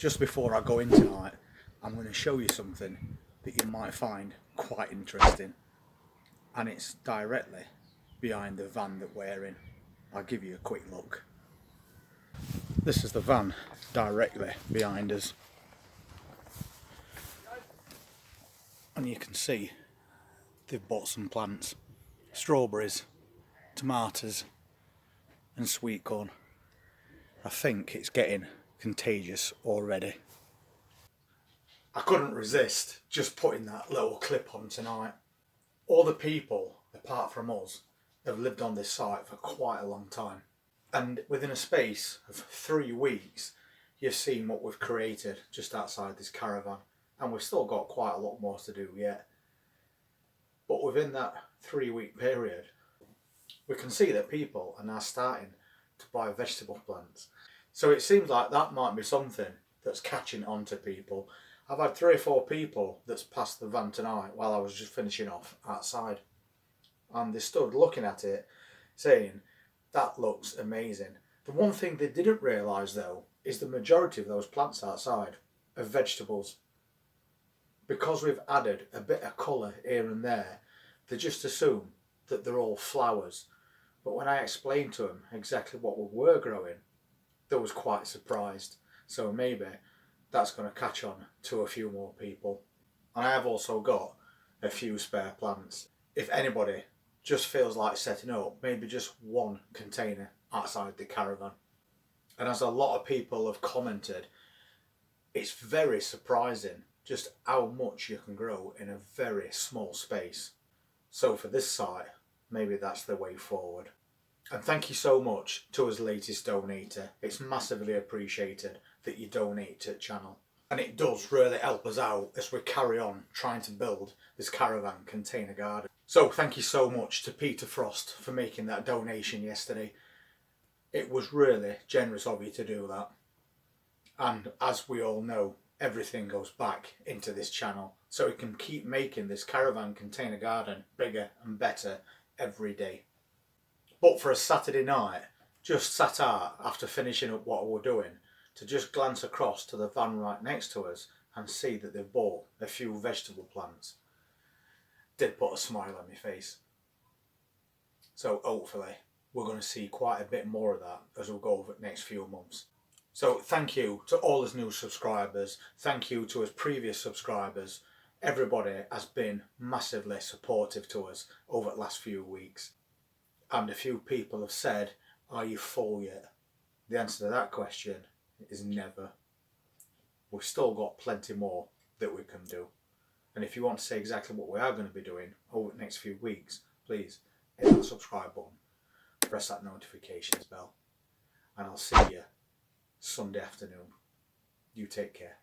just before I go in tonight, I'm going to show you something that you might find quite interesting, and it's directly behind the van that we're in. I'll give you a quick look. This is the van directly behind us, and you can see they've bought some plants: strawberries, tomatoes and sweet corn. I think it's getting contagious already. I couldn't resist just putting that little clip on tonight. All the people, apart from us, have lived on this site for quite a long time. And within a space of 3 weeks, you've seen what we've created just outside this caravan. And we've still got quite a lot more to do yet. But within that 3-week period, we can see that people are now starting to buy vegetable plants. So it seems like that might be something that's catching on to people. I've had 3 or 4 people that's passed the van tonight while I was just finishing off outside. And they stood looking at it saying, that looks amazing. The one thing they didn't realise though is the majority of those plants outside are vegetables. Because we've added a bit of colour here and there, they just assume that they're all flowers. But when I explained to them exactly what we were growing, they was quite surprised. So maybe that's going to catch on to a few more people. And I have also got a few spare plants. If anybody just feels like setting up maybe just one container outside the caravan. And as a lot of people have commented, it's very surprising just how much you can grow in a very small space. So for this site, maybe that's the way forward. And thank you so much to our latest donator. It's massively appreciated that you donate to the channel. And it does really help us out as we carry on trying to build this caravan container garden. So thank you so much to Peter Frost for making that donation yesterday. It was really generous of you to do that. And as we all know, everything goes back into this channel so we can keep making this caravan container garden bigger and better every day. But for a Saturday night, just sat out after finishing up what we're doing, to just glance across to the van right next to us and see that they've bought a few vegetable plants did put a smile on my face. So hopefully we're going to see quite a bit more of that as we go over the next few months. So thank you to all his new subscribers, thank you to his previous subscribers. Everybody has been massively supportive to us over the last few weeks. And a few people have said, are you full yet? The answer to that question is never. We've still got plenty more that we can do. And if you want to see exactly what we are going to be doing over the next few weeks, please hit that subscribe button, press that notifications bell, and I'll see you Sunday afternoon. You take care.